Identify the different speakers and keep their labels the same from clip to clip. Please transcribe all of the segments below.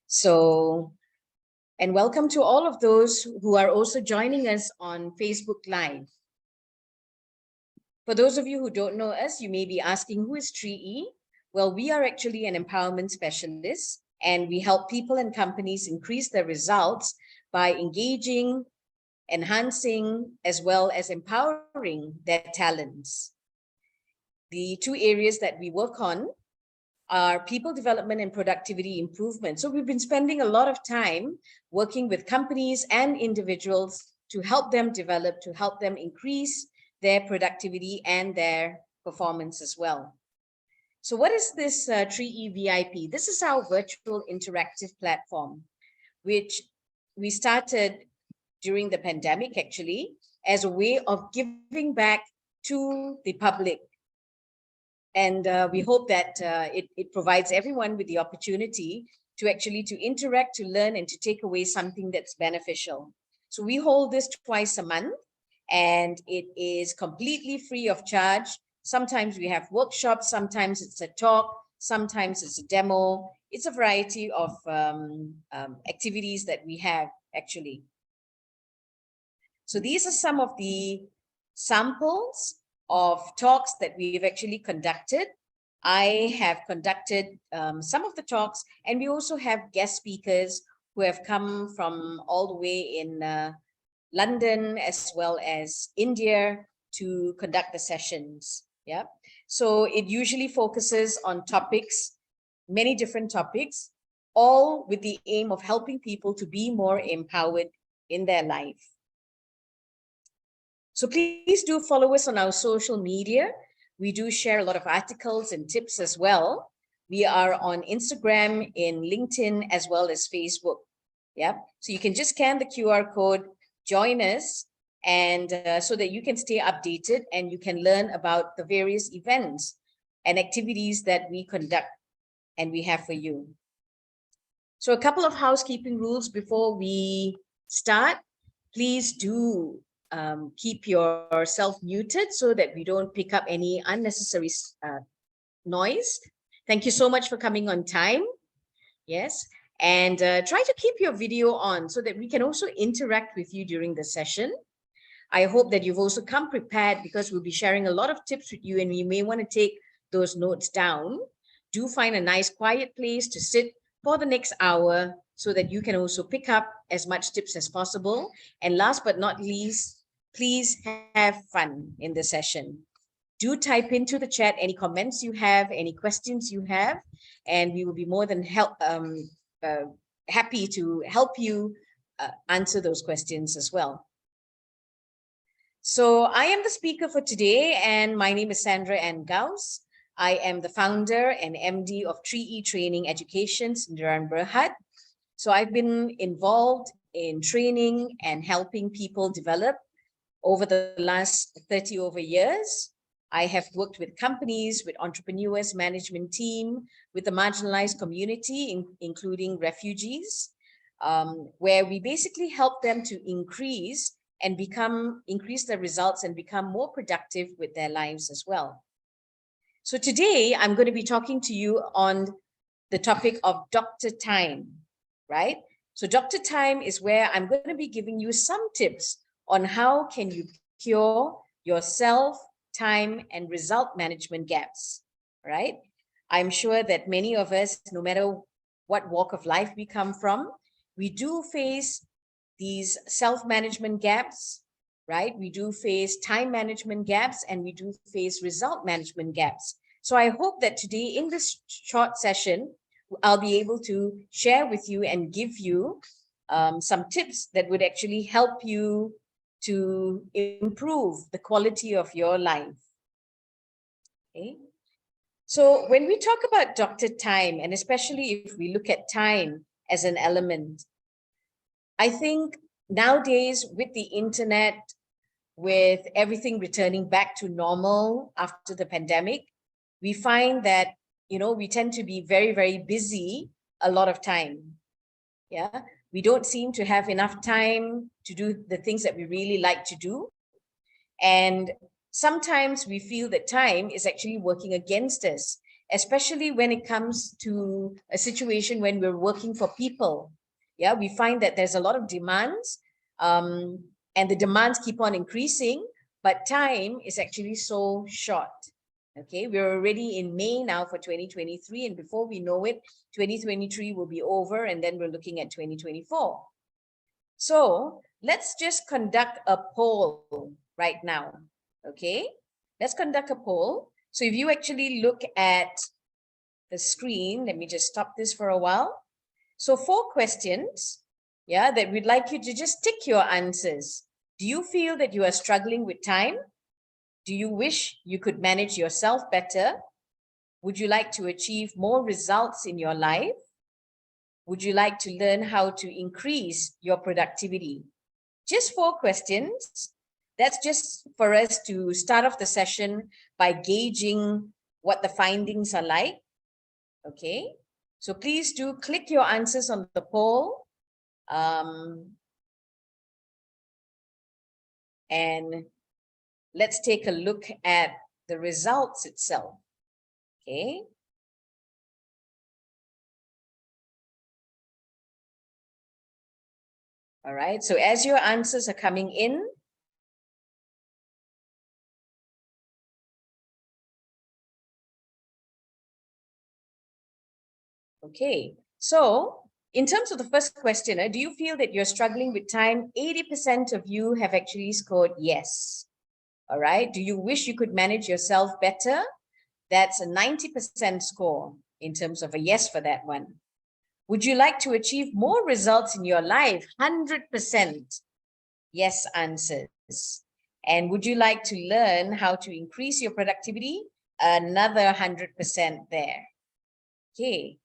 Speaker 1: So, and welcome to all of those who are also joining us on Facebook Live. For those of you who don't know us, you may be asking, who is 3E? Well, we are actually an empowerment specialist, and we help people and companies increase their results by engaging, enhancing, as well as empowering their talents. The two areas that we work on are people development and productivity improvement. So we've been spending a lot of time working with companies and individuals to help them develop, to help them increase their productivity and their performance as well. So what is this 3E VIP? This is our virtual interactive platform, which we started during the pandemic, actually, as a way of giving back to the public. And we hope that it provides everyone with the opportunity to actually to interact, to learn, and to take away something that's beneficial. So we hold this twice a month, and it is completely free of charge. Sometimes we have workshops, sometimes it's a talk, sometimes it's a demo. It's a variety of activities that we have, actually. So these are some of the samples of talks that we've actually conducted. I have conducted some of the talks, and we also have guest speakers who have come from all the way in London as well as India to conduct the sessions. Yeah. So it usually focuses on topics, many different topics, all with the aim of helping people to be more empowered in their life. So please do follow us on our social media. We do share a lot of articles and tips as well. We are on Instagram, in LinkedIn, as well as Facebook. Yeah. So you can just scan the QR code, join us, and so that you can stay updated and you can learn about the various events and activities that we conduct and we have for you. So a couple of housekeeping rules before we start. Please do keep yourself muted so that we don't pick up any unnecessary noise. Thank you so much for coming on time. Yes. And try to keep your video on so that we can also interact with you during the session. I hope that you've also come prepared, because we'll be sharing a lot of tips with you and you may want to take those notes down. Do find a nice quiet place to sit for the next hour so that you can also pick up as much tips as possible. And last but not least, please have fun in the session. Do type into the chat any comments you have, any questions you have, and we will be more than happy to help you answer those questions as well. So I am the speaker for today, and my name is Sandra Ann Gauss. I am the founder and MD of 3E Training Education, Sendirian Berhad. So I've been involved in training and helping people develop over the last 30 over years. I have worked with companies, with entrepreneurs, management team, with the marginalized community, including refugees, where we basically help them to increase their results and become more productive with their lives as well. So today I'm going to be talking to you on the topic of Dr.Time, right? So Dr.Time is where I'm going to be giving you some tips on how can you cure your self, time, and result management gaps, right? I'm sure that many of us, no matter what walk of life we come from, we do face these self-management gaps, right? We do face time management gaps, and we do face result management gaps. So I hope that today in this short session, I'll be able to share with you and give you some tips that would actually help you to improve the quality of your life. Okay. So when we talk about Dr.Time, and especially if we look at time as an element, I think nowadays with the internet, with everything returning back to normal after the pandemic, we find that, we tend to be very, very busy a lot of time. Yeah. We don't seem to have enough time to do the things that we really like to do. And sometimes we feel that time is actually working against us. especially when it comes to a situation when we're working for people. Yeah, we find that there's a lot of demands, and the demands keep on increasing, but time is actually so short. Okay, we're already in May now for 2023, and before we know it, 2023 will be over, and then we're looking at 2024. So let's just conduct a poll right now. Okay, let's conduct a poll. So if you actually look at the screen, let me just stop this for a while. So 4 questions, yeah, that we'd like you to just tick your answers. Do you feel that you are struggling with time? Do you wish you could manage yourself better? Would you like to achieve more results in your life? Would you like to learn how to increase your productivity? Just 4 questions. That's just for us to start off the session by gauging what the findings are like. Okay, so please do click your answers on the poll. And let's take a look at the results itself. Okay. All right, so as your answers are coming in, okay, so in terms of the first question, do you feel that you're struggling with time? 80% of you have actually scored yes. All right, do you wish you could manage yourself better? That's a 90% score in terms of a yes for that one. Would you like to achieve more results in your life? 100% yes answers. And would you like to learn how to increase your productivity? Another 100% there. Okay,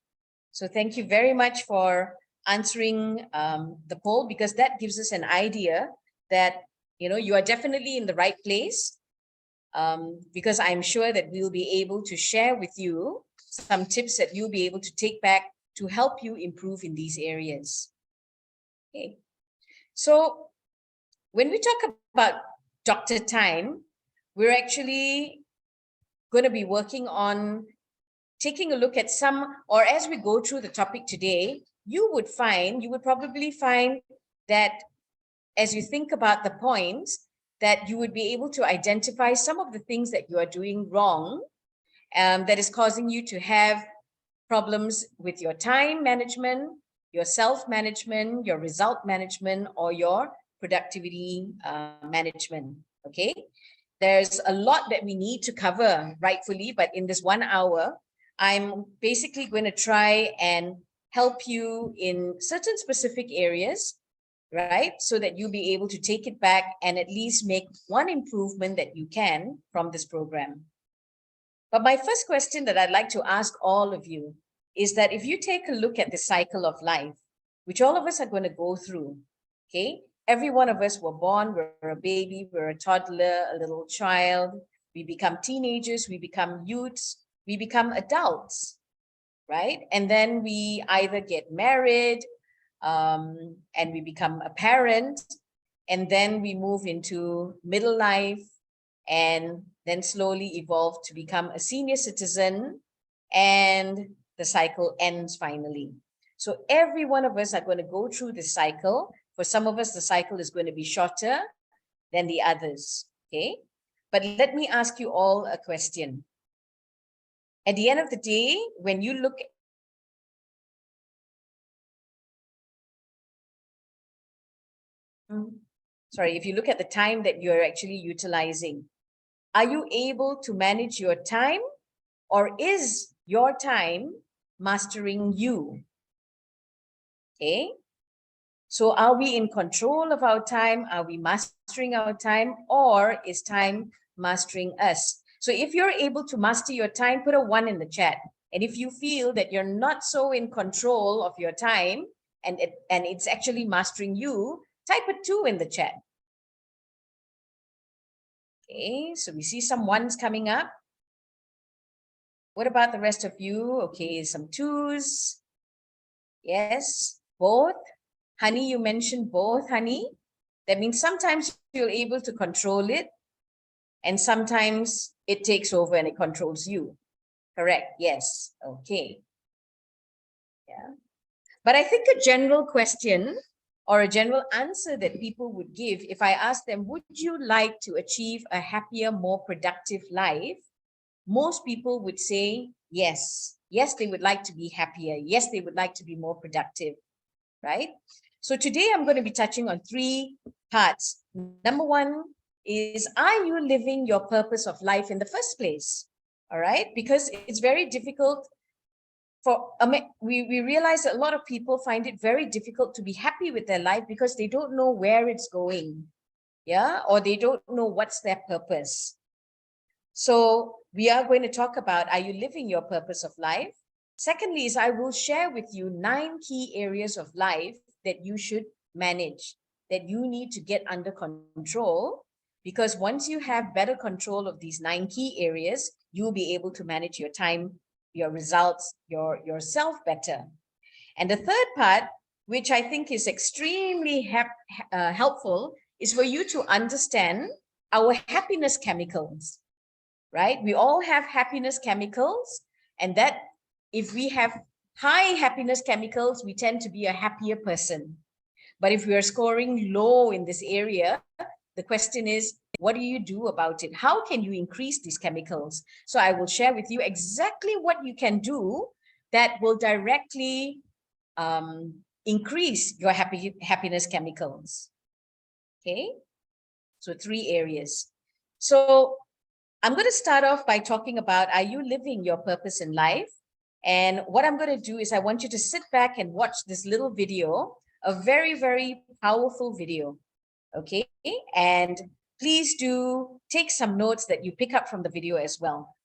Speaker 1: so thank you very much for answering the poll, because that gives us an idea that, you know, you are definitely in the right place, because I'm sure that we'll be able to share with you some tips that you'll be able to take back to help you improve in these areas. Okay, so when we talk about Dr. Time, we're actually going to be working on taking a look at some, or as we go through the topic today, you would probably find that as you think about the points, that you would be able to identify some of the things that you are doing wrong, that is causing you to have problems with your time management, your self-management, your result management, or your productivity management. Okay, there's a lot that we need to cover rightfully, but in this 1 hour, I'm basically going to try and help you in certain specific areas, right? So that you'll be able to take it back and at least make one improvement that you can from this program. But my first question that I'd like to ask all of you is that if you take a look at the cycle of life, which all of us are going to go through, okay? Every one of us were born, we're a baby, we're a toddler, a little child, we become teenagers, we become youths, we become adults, right? And then we either get married, and we become a parent, and then we move into middle life, and then slowly evolve to become a senior citizen, and the cycle ends finally. So every one of us are going to go through this cycle. For some of us, the cycle is going to be shorter than the others, okay? But let me ask you all a question. At the end of the day, when you look sorry, if you look at the time that you're actually utilizing, are you able to manage your time, or is your time mastering you? Okay. So are we in control of our time? Are we mastering our time, or is time mastering us? So if you're able to master your time, put a 1 in the chat. And if you feel that you're not so in control of your time and it's actually mastering you, type a 2 in the chat. Okay, so we see some 1s coming up. What about the rest of you? Okay, some 2s. Yes, both. Honey, you mentioned both, honey. That means sometimes you're able to control it, and sometimes it takes over and it controls you. Correct. Yes. Okay. Yeah. But I think a general question or a general answer that people would give if I ask them, would you like to achieve a happier, more productive life? Most people would say yes. Yes, they would like to be happier. Yes, they would like to be more productive, right? So today I'm going to be touching on three parts. Number one is, are you living your purpose of life in the first place? All right, because it's very difficult we realize that a lot of people find it very difficult to be happy with their life because they don't know where it's going, yeah, or they don't know what's their purpose. So we are going to talk about, are you living your purpose of life? Secondly is, I will share with you 9 key areas of life that you should manage, that you need to get under control, because once you have better control of these 9 key areas, you'll be able to manage your time, your results, yourself better. And the third part, which I think is extremely helpful, is for you to understand our happiness chemicals, right? We all have happiness chemicals, and that if we have high happiness chemicals, we tend to be a happier person. But if we are scoring low in this area, the question is, what do you do about it? How can you increase these chemicals? So I will share with you exactly what you can do that will directly increase your happiness chemicals. Okay, so 3 areas. So I'm going to start off by talking about, are you living your purpose in life? And what I'm going to do is I want you to sit back and watch this little video, a very, very powerful video. Okay, and please do take some notes that you pick up from the video as well.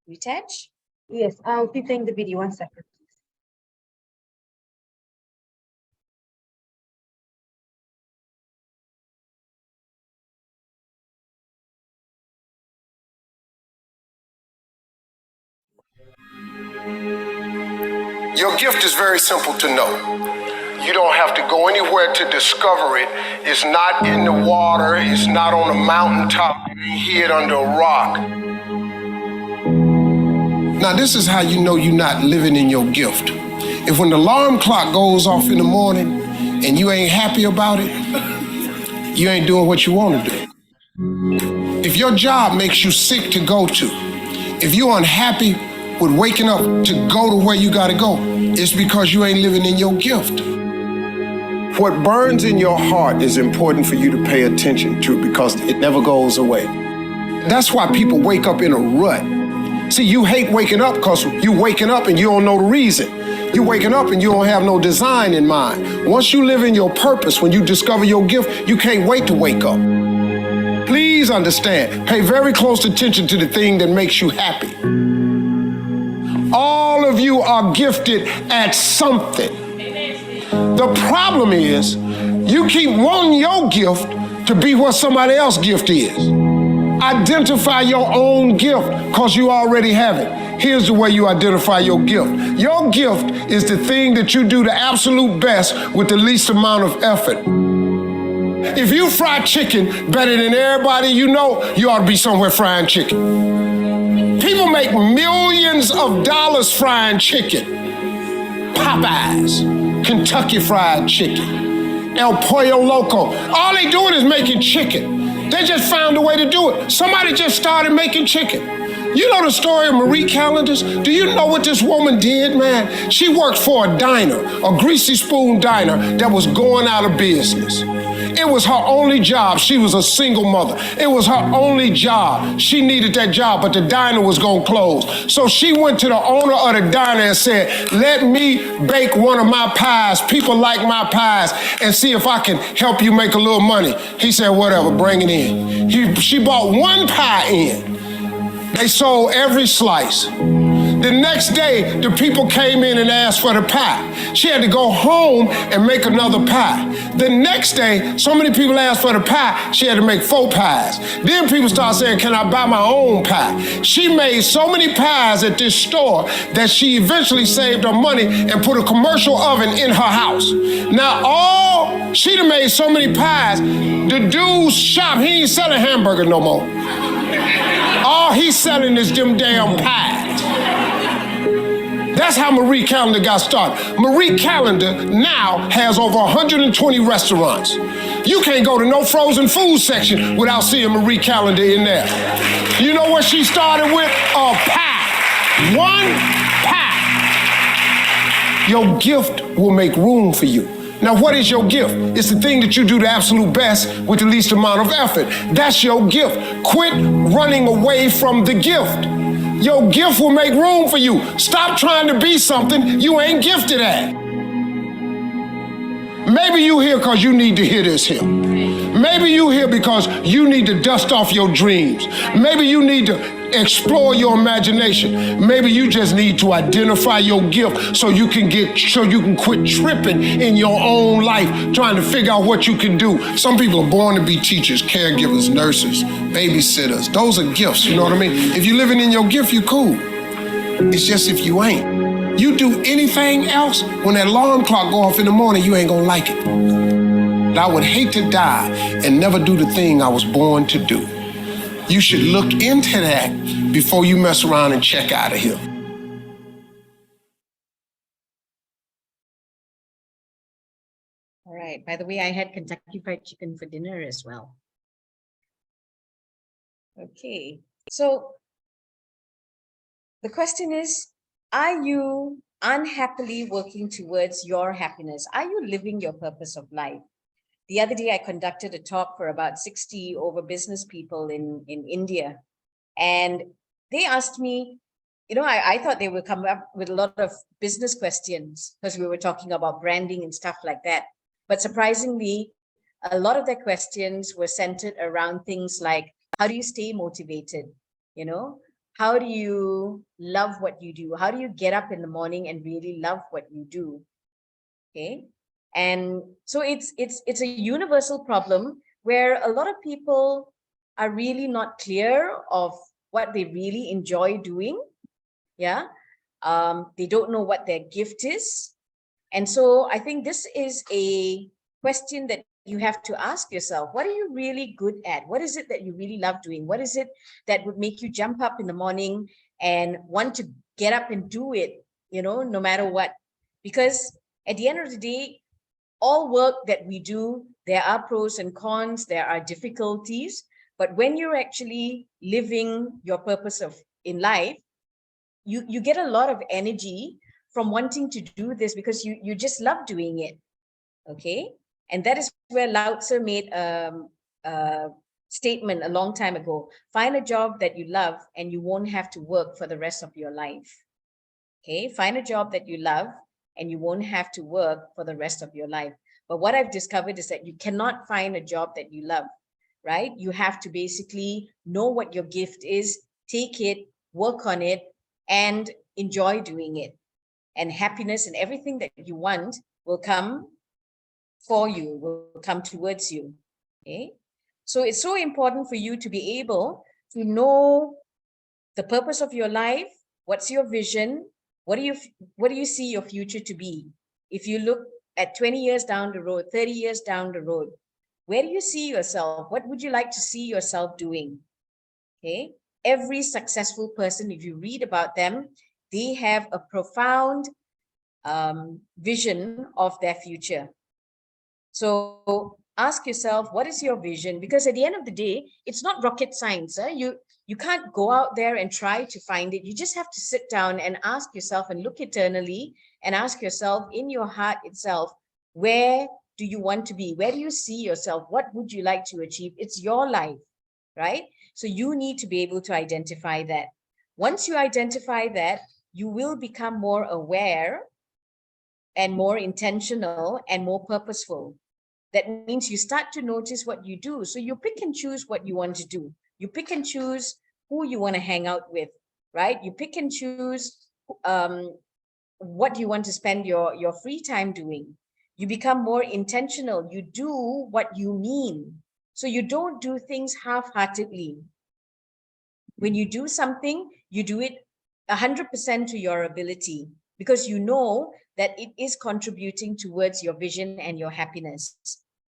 Speaker 1: Retouch?
Speaker 2: Yes, I'll be playing the video. 1 second.
Speaker 3: Your gift is very simple to know. You don't have to go anywhere to discover it. It's not in the water. It's not on a mountaintop. You ain't hid under a rock. Now, this is how you know you're not living in your gift. If when the alarm clock goes off in the morning and you ain't happy about it, you ain't doing what you want to do. If your job makes you sick to go to, if you're unhappy with waking up to go to where you gotta go, it's because you ain't living in your gift. What burns in your heart is important for you to pay attention to because it never goes away. That's why people wake up in a rut. See, you hate waking up because you waking up and you don't know the reason. You waking up and you don't have no design in mind. Once you live in your purpose, when you discover your gift, you can't wait to wake up. Please understand, pay very close attention to the thing that makes you happy. All of you are gifted at something. The problem is, you keep wanting your gift to be what somebody else's gift is. Identify your own gift because you already have it. Here's the way you identify your gift. Your gift is the thing that you do the absolute best with the least amount of effort. If you fry chicken better than everybody you know, you ought to be somewhere frying chicken. People make millions of dollars frying chicken. Popeyes, Kentucky Fried Chicken, El Pollo Loco. All they doing is making chicken. They just found a way to do it. Somebody just started making chicken. You know the story of Marie Callender's? Do you know what this woman did, man? She worked for a diner, a greasy spoon diner that was going out of business. It was her only job. She was a single mother. It was her only job. She needed that job, but the diner was gonna close. So she went to the owner of the diner and said, let me bake one of my pies. People like my pies, and see if I can help you make a little money. He said, whatever, bring it in. She bought one pie in. They sold every slice. The next day, the people came in and asked for the pie. She had to go home and make another pie. The next day, so many people asked for the pie, she had to make 4 pies. Then people started saying, can I buy my own pie? She made so many pies at this store that she eventually saved her money and put a commercial oven in her house. Now, she done made so many pies, the dude's shop, he ain't selling hamburger no more. All all he's selling is them damn pies. That's how Marie Callender got started. Marie Callender now has over 120 restaurants. You can't go to no frozen food section without seeing Marie Callender in there. You know what she started with? A pie. One pie. Your gift will make room for you. Now, what is your gift? It's the thing that you do the absolute best with the least amount of effort. That's your gift. Quit running away from the gift. Your gift will make room for you. Stop trying to be something you ain't gifted at. Maybe you here because you need to hear this here. Maybe you here because you need to dust off your dreams. Maybe you need to explore your imagination. Maybe you just need to identify your gift so you can quit tripping in your own life, trying to figure out what you can do. Some people are born to be teachers, caregivers, nurses, babysitters. Those are gifts, you know what I mean? If you're living in your gift, you're cool. It's just if you ain't. You do anything else, when that alarm clock go off in the morning, you ain't gonna like it. I would hate to die and never do the thing I was born to do. You should look into that before you mess around and check out of here.
Speaker 1: All right. By the way, I had Kentucky Fried Chicken for dinner as well. Okay. So the question is, are you unhappily working towards your happiness? Are you living your purpose of life? The other day, I conducted a talk for about 60 over business people in India. And they asked me, you know, I thought they would come up with a lot of business questions because we were talking about branding and stuff like that. But surprisingly, a lot of their questions were centered around things like, how do you stay motivated? You know, how do you love what you do? How do you get up in the morning and really love what you do? Okay. And so it's a universal problem where a lot of people are really not clear of what they really enjoy doing. Yeah. They don't know what their gift is. And so I think this is a question that you have to ask yourself. What are you really good at? What is it that you really love doing? What is it that would make you jump up in the morning and want to get up and do it, you know, no matter what? Because at the end of the day, all work that we do, there are pros and cons, there are difficulties, but when you're actually living your purpose in life, you get a lot of energy from wanting to do this because you just love doing it. Okay. And that is where Lao Tzu made a statement a long time ago. Find a job that you love and you won't have to work for the rest of your life. Okay. Find a job that you love and you won't have to work for the rest of your life. But what I've discovered is that you cannot find a job that you love, right? You have to basically know what your gift is, take it, work on it, and enjoy doing it. And happiness and everything that you want will come for you, will come towards you. Okay. So it's so important for you to be able to know the purpose of your life. What's your vision? What do you see your future to be? If you look at 20 years down the road, 30 years down the road, where do you see yourself? What would you like to see yourself doing? Okay. Every successful person, if you read about them, they have a profound vision of their future. So ask yourself, what is your vision? Because at the end of the day, it's not rocket science. You can't go out there and try to find it. You just have to sit down and ask yourself and look eternally and ask yourself in your heart itself, where do you want to be? Where do you see yourself? What would you like to achieve? It's your life, right? So you need to be able to identify that. Once you identify that, you will become more aware and more intentional and more purposeful. That means you start to notice what you do. So you pick and choose what you want to do. You pick and choose who you want to hang out with, right? You pick and choose what you want to spend your free time doing. You become more intentional. You do what you mean. So you don't do things half-heartedly. When you do something, you do it 100% to your ability because you know that it is contributing towards your vision and your happiness,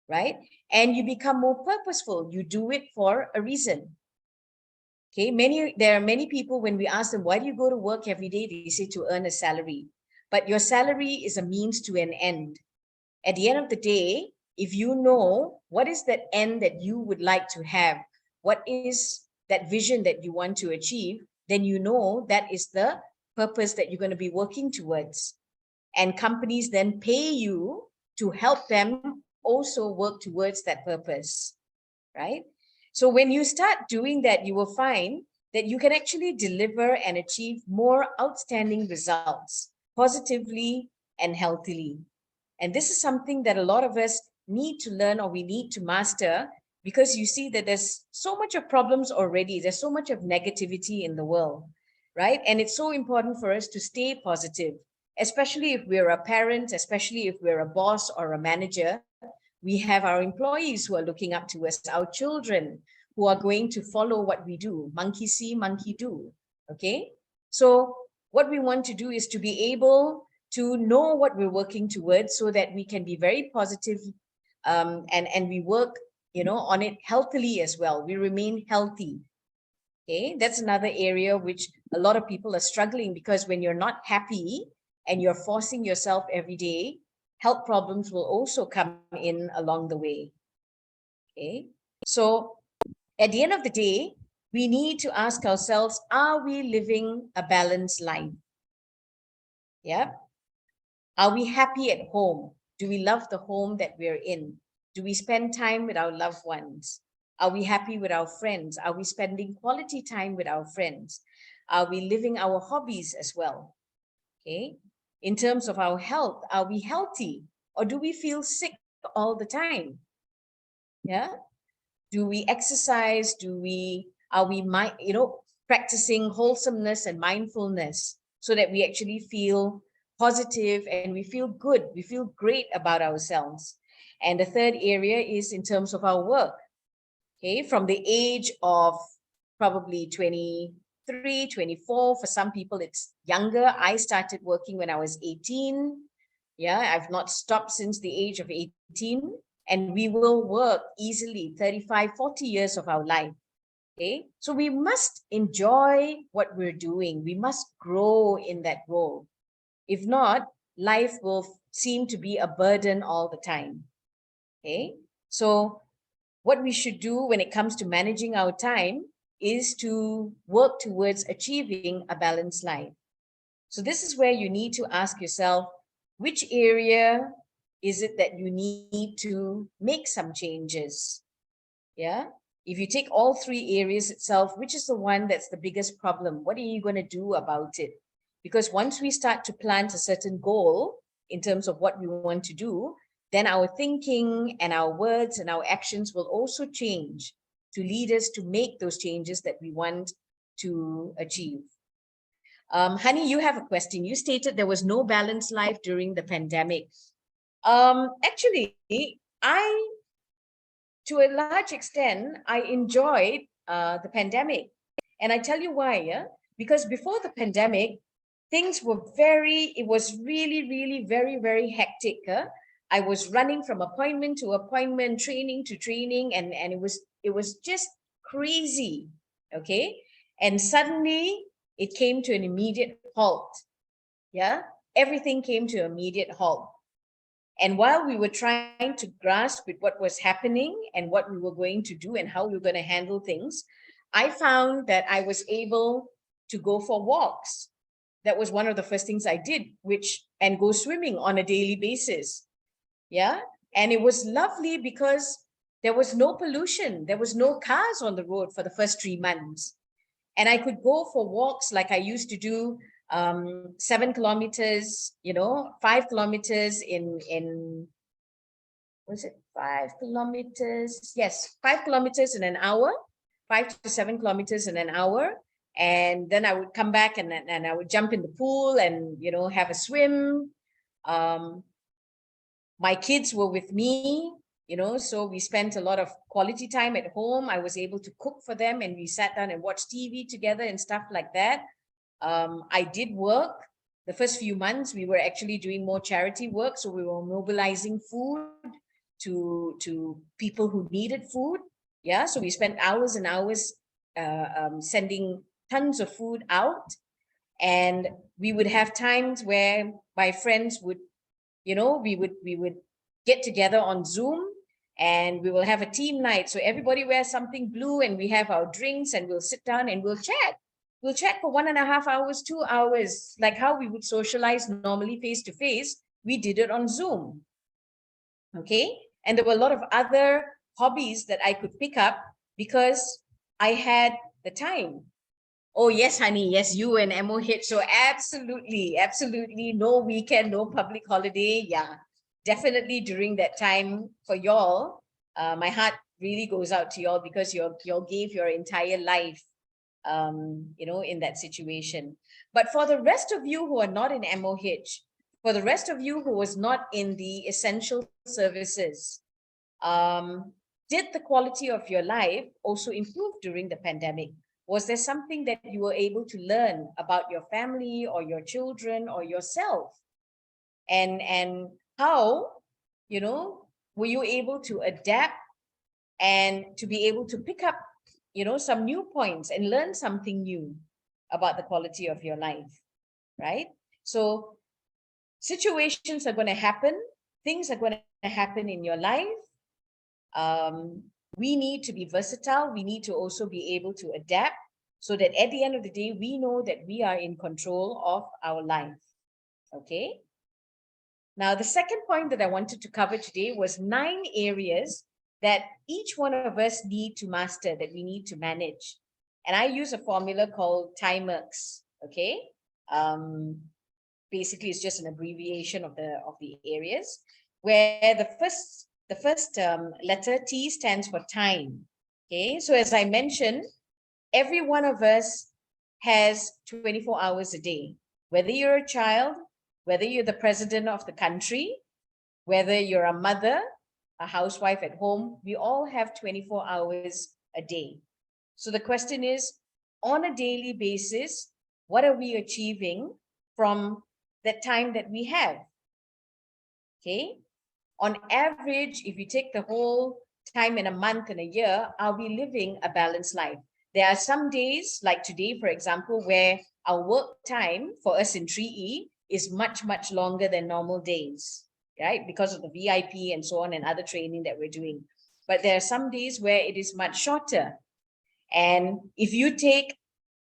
Speaker 1: right? And you become more purposeful. You do it for a reason. Okay, there are many people, when we ask them, why do you go to work every day? They say to earn a salary. But your salary is a means to an end. At the end of the day, if you know what is that end that you would like to have, what is that vision that you want to achieve, then you know that is the purpose that you're going to be working towards. And companies then pay you to help them also work towards that purpose, right? So when you start doing that, you will find that you can actually deliver and achieve more outstanding results positively and healthily. And this is something that a lot of us need to learn, or we need to master, because you see that there's so much of problems already. There's so much of negativity in the world, right? And it's so important for us to stay positive, especially if we're a parent, especially if we're a boss or a manager. We have our employees who are looking up to us, our children who are going to follow what we do. Monkey see, monkey do. Okay. So what we want to do is to be able to know what we're working towards, so that we can be very positive, and we work, on it healthily as well. We remain healthy. Okay. That's another area which a lot of people are struggling, because when you're not happy and you're forcing yourself every day, health problems will also come in along the way. Okay. So at the end of the day, we need to ask ourselves, are we living a balanced life? Yeah. Are we happy at home? Do we love the home that we're in? Do we spend time with our loved ones? Are we happy with our friends? Are we spending quality time with our friends? Are we living our hobbies as well? Okay. In terms of our health, are we healthy, or do we feel sick all the time? Yeah. Do we exercise? Are we practicing wholesomeness and mindfulness, so that we actually feel positive and we feel good, we feel great about ourselves? And the third area is in terms of our work. Okay, from the age of probably 23, 24, for some people it's younger. I started working when I was 18. Yeah, I've not stopped since the age of 18. And we will work easily 35, 40 years of our life. Okay, so we must enjoy what we're doing. We must grow in that role. If not, life will seem to be a burden all the time. Okay, so what we should do when it comes to managing our time is to work towards achieving a balanced life. So this is where you need to ask yourself, which area is it that you need to make some changes? Yeah. If you take all three areas itself, which is the one that's the biggest problem? What are you going to do about it? Because once we start to plant a certain goal in terms of what we want to do, then our thinking and our words and our actions will also change to lead us to make those changes that we want to achieve. Honey, you have a question. You stated there was no balanced life during the pandemic. Actually, to a large extent, I enjoyed the pandemic. And I tell you why, yeah? Because before the pandemic, things were it was really, really very, very hectic. I was running from appointment to appointment, training to training, and it was just crazy, okay? And suddenly it came to an immediate halt, yeah? Everything came to an immediate halt. And while we were trying to grasp with what was happening and what we were going to do and how we were going to handle things, I found that I was able to go for walks. That was one of the first things I did, and go swimming on a daily basis. Yeah. And it was lovely because there was no pollution. There was no cars on the road for the first 3 months. And I could go for walks like I used to do, 7 kilometers, 5 kilometers was it 5 kilometers? Yes, 5 kilometers in an hour, 5 to 7 kilometers in an hour. And then I would come back and I would jump in the pool and, have a swim. My kids were with me, so we spent a lot of quality time at home. I was able to cook for them and we sat down and watched TV together and stuff like that. I did work. The first few months, we were actually doing more charity work. So we were mobilizing food to people who needed food. Yeah, so we spent hours and hours sending tons of food out. And we would have times where my friends would, we would get together on Zoom, and we will have a team night. So everybody wears something blue, and we have our drinks, and we'll sit down and we'll chat. We'll chat for 1.5 hours, 2 hours, like how we would socialize normally face to face. We did it on Zoom. Okay. And there were a lot of other hobbies that I could pick up because I had the time. Oh, yes, honey. Yes, you and MOH. So absolutely, absolutely no weekend, no public holiday. Yeah, definitely during that time for y'all. My heart really goes out to y'all because y'all gave your entire life, in that situation. But for the rest of you who are not in MOH, for the rest of you who was not in the essential services, did the quality of your life also improve during the pandemic? Was there something that you were able to learn about your family or your children or yourself? And how, were you able to adapt and to be able to pick up, some new points and learn something new about the quality of your life, right? So situations are going to happen, things are going to happen in your life. We need to be versatile. We need to also be able to adapt so that at the end of the day, we know that we are in control of our life. Okay. Now, the second point that I wanted to cover today was 9 areas that each one of us need to master, that we need to manage. And I use a formula called TIMEX. Okay. Basically, it's just an abbreviation of the areas, where the first letter T stands for time. Okay, so as I mentioned, every one of us has 24 hours a day. Whether you're a child, whether you're the president of the country, whether you're a mother, a housewife at home, we all have 24 hours a day. So the question is, on a daily basis, what are we achieving from the time that we have? Okay. On average, if you take the whole time in a month and a year, are we living a balanced life? There are some days, like today, for example, where our work time for us in 3E is much, much longer than normal days, right? Because of the VIP and so on and other training that we're doing. But there are some days where it is much shorter. And if you take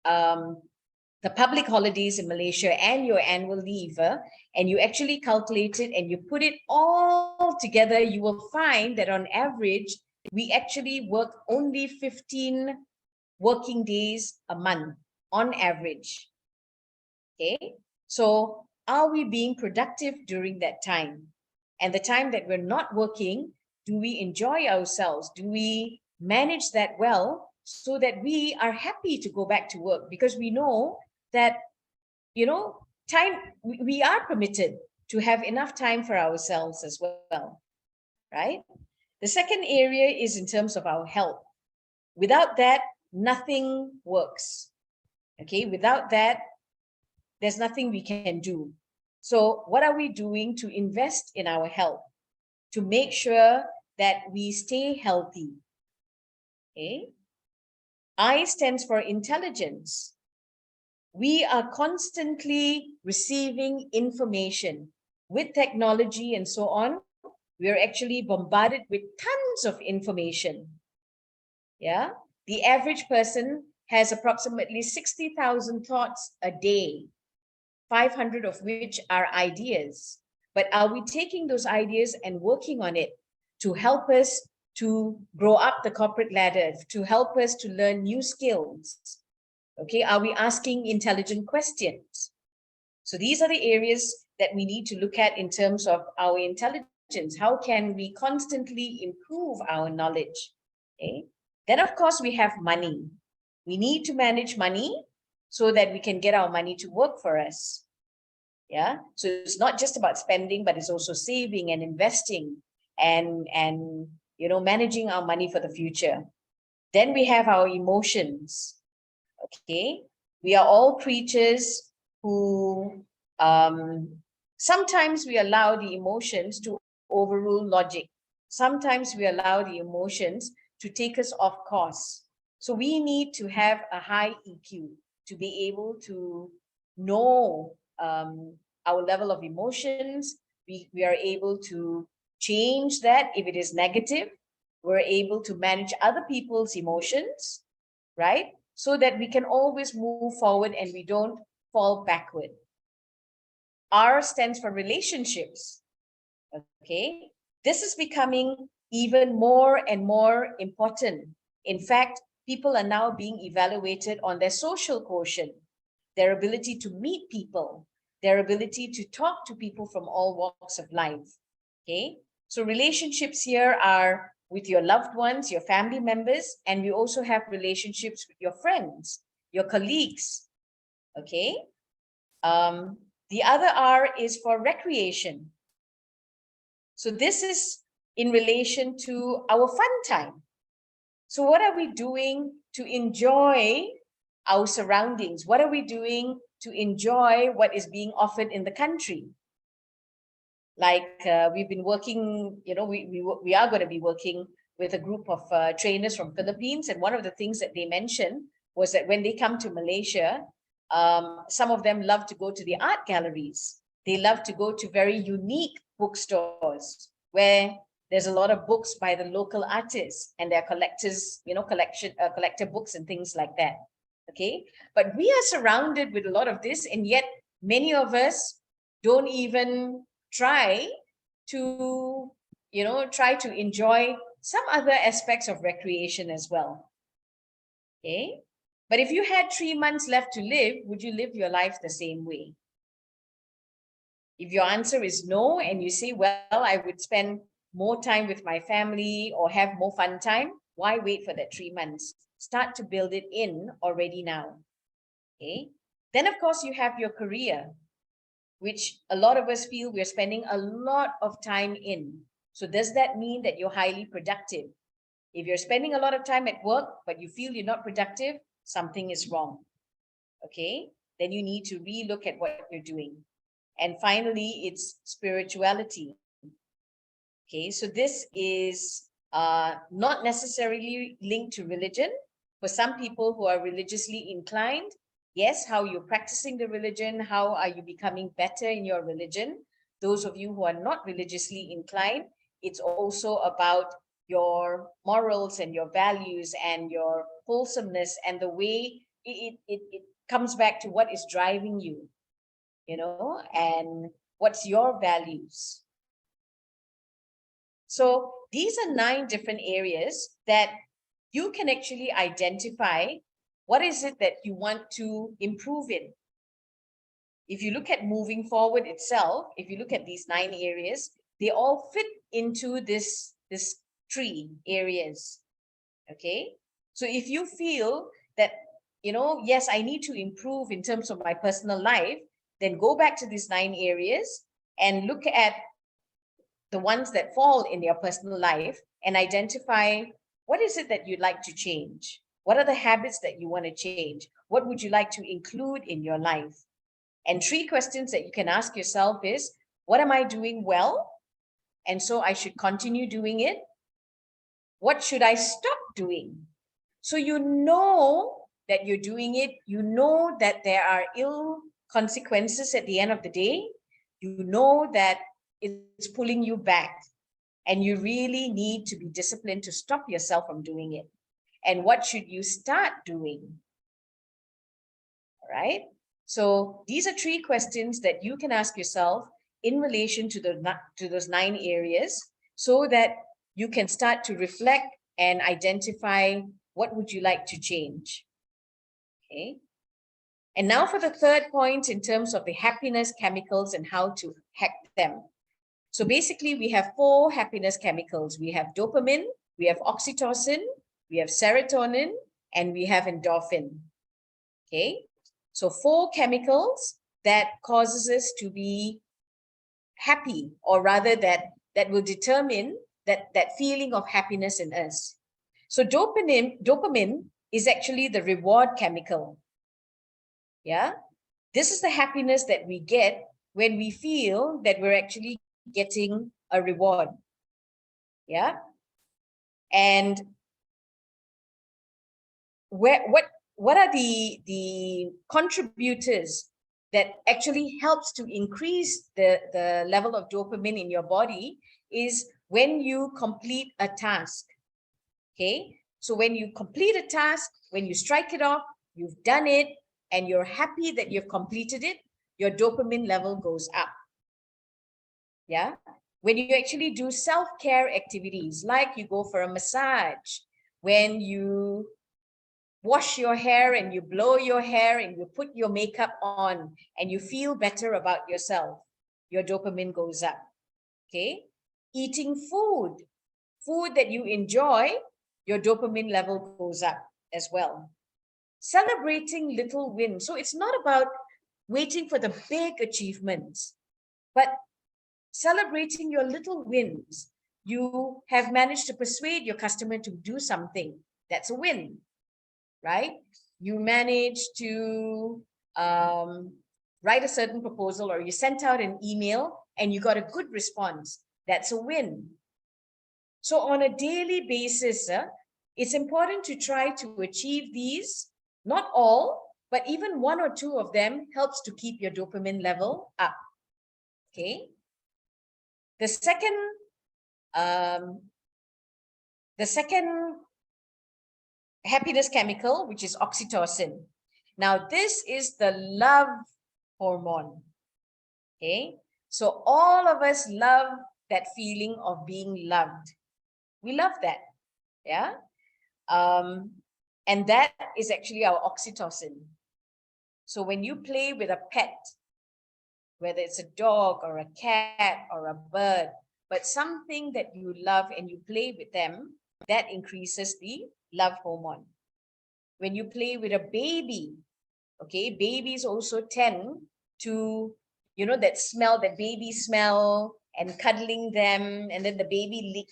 Speaker 1: the public holidays in Malaysia and your annual leave, and you actually calculate it and you put it all together, you will find that on average, we actually work only 15 working days a month on average. Okay, so are we being productive during that time? And the time that we're not working, do we enjoy ourselves? Do we manage that well so that we are happy to go back to work? Because we know that, time, we are permitted to have enough time for ourselves as well, right? The second area is in terms of our health. Without that, nothing works. Okay, without that, there's nothing we can do. So what are we doing to invest in our health, to make sure that we stay healthy? Okay. I stands for intelligence. We are constantly receiving information. With technology and so on, we are actually bombarded with tons of information. Yeah. The average person has approximately 60,000 thoughts a day, 500 of which are ideas. But are we taking those ideas and working on it to help us to grow up the corporate ladder, to help us to learn new skills? Okay, are we asking intelligent questions? So these are the areas that we need to look at in terms of our intelligence. How can we constantly improve our knowledge? Okay. Then, of course, we have money. We need to manage money so that we can get our money to work for us. Yeah. So it's not just about spending, but it's also saving and investing and managing our money for the future. Then we have our emotions. Okay. We are all creatures who sometimes we allow the emotions to overrule logic. Sometimes we allow the emotions to take us off course. So we need to have a high EQ to be able to know our level of emotions. We are able to change that if it is negative. We're able to manage other people's emotions, right? So that we can always move forward and we don't fall backward. R stands for relationships. Okay, this is becoming even more and more important. In fact, people are now being evaluated on their social quotient, their ability to meet people, their ability to talk to people from all walks of life. Okay, so relationships here are with your loved ones, your family members, and we also have relationships with your friends, your colleagues. Okay, the other R is for recreation. So this is in relation to our fun time. So what are we doing to enjoy our surroundings? What are we doing to enjoy what is being offered in the country? Like we've been working, we are going to be working with a group of trainers from Philippines. And one of the things that they mentioned was that when they come to Malaysia, some of them love to go to the art galleries. They love to go to very unique bookstores where there's a lot of books by the local artists and their collectors, collector books and things like that. Okay, but we are surrounded with a lot of this, and yet many of us don't even try to enjoy some other aspects of recreation as well. Okay, but if you had 3 months left to live, would you live your life the same way? If your answer is no, and you say, well, I would spend more time with my family or have more fun time, why wait for that 3 months? Start to build it in already now. Okay, then of course you have your career, which a lot of us feel we're spending a lot of time in. So does that mean that you're highly productive? If you're spending a lot of time at work, but you feel you're not productive, something is wrong. Okay, then you need to relook at what you're doing. And finally, it's spirituality. Okay, so this is not necessarily linked to religion. For some people who are religiously inclined, yes, how you're practicing the religion, how are you becoming better in your religion? Those of you who are not religiously inclined, it's also about your morals and your values and your wholesomeness and the way it comes back to what is driving you, and what's your values. So these are 9 different areas that you can actually identify what is it that you want to improve in. If you look at moving forward itself, if you look at these 9 areas, they all fit into this 3 areas. Okay, so if you feel that, yes, I need to improve in terms of my personal life, then go back to these 9 areas and look at the ones that fall in your personal life and identify what is it that you'd like to change? What are the habits that you want to change? What would you like to include in your life? And 3 questions that you can ask yourself is, what am I doing well? And so I should continue doing it. What should I stop doing? So you know that you're doing it. You know that there are ill consequences at the end of the day. You know that it's pulling you back, and you really need to be disciplined to stop yourself from doing it. And what should you start doing? All right. So these are 3 questions that you can ask yourself in relation to those 9 areas, so that you can start to reflect and identify what would you like to change. Okay. And now for the third point in terms of the happiness chemicals and how to hack them. So basically we have 4 happiness chemicals. We have dopamine, we have oxytocin, we have serotonin, and we have endorphin. Okay, so 4 chemicals that causes us to be happy, or rather that will determine that feeling of happiness in us. So dopamine is actually the reward chemical. Yeah, this is the happiness that we get when we feel that we're actually getting a reward. Yeah, and what are the contributors that actually helps to increase the level of dopamine in your body is when you complete a task. Okay, so when you complete a task, when you strike it off, you've done it, and you're happy that you've completed it, your dopamine level goes up. Yeah, when you actually do self-care activities, like you go for a massage, when you wash your hair and you blow your hair and you put your makeup on and you feel better about yourself, your dopamine goes up. Okay, eating food that you enjoy, your dopamine level goes up as well. Celebrating little wins. So it's not about waiting for the big achievements, but celebrating your little wins. You have managed to persuade your customer to do something. That's a win, right? You managed to write a certain proposal, or you sent out an email and you got a good response. That's a win. So on a daily basis, it's important to try to achieve these, not all, but even one or two of them helps to keep your dopamine level up. Okay. The second happiness chemical, which is oxytocin. Now, this is the love hormone. Okay. So all of us love that feeling of being loved. We love that. Yeah. And that is actually our oxytocin. So when you play with a pet, whether it's a dog or a cat or a bird, but something that you love and you play with them, that increases the love hormone. When you play with a baby, okay, babies also tend to, that smell, that baby smell, and cuddling them, and then the baby,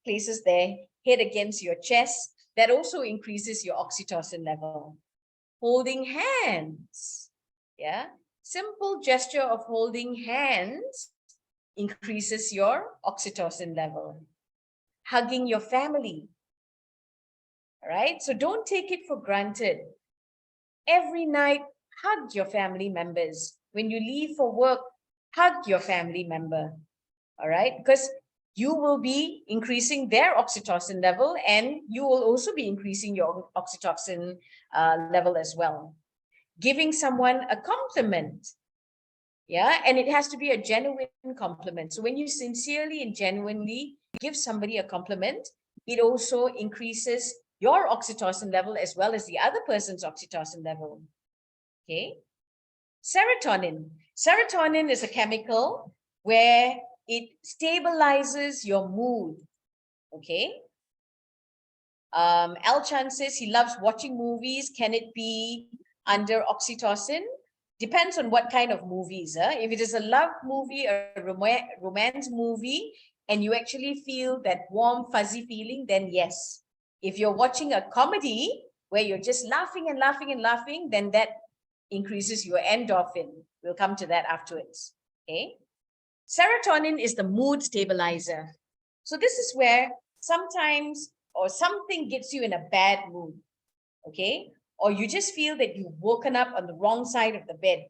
Speaker 1: places their head against your chest, that also increases your oxytocin level. Holding hands, yeah, simple gesture of holding hands increases your oxytocin level. Hugging your family, all right? So don't take it for granted. Every night, hug your family members. When you leave for work, hug your family member, all right? Because you will be increasing their oxytocin level, and you will also be increasing your oxytocin level as well. Giving someone a compliment, yeah, and it has to be a genuine compliment. So when you sincerely and genuinely give somebody a compliment, it also increases your oxytocin level as well as the other person's oxytocin level. Okay. Serotonin. Serotonin is a chemical where it stabilizes your mood. Okay. Al Chan says he loves watching movies. Can it be under oxytocin? Depends on what kind of movies. If it is a love movie or a romance movie, and you actually feel that warm, fuzzy feeling, then yes. If you're watching a comedy where you're just laughing and laughing and laughing, then that increases your endorphin. We'll come to that afterwards. Okay. Serotonin is the mood stabilizer. So this is where sometimes or something gets you in a bad mood. Okay. Or you just feel that you've woken up on the wrong side of the bed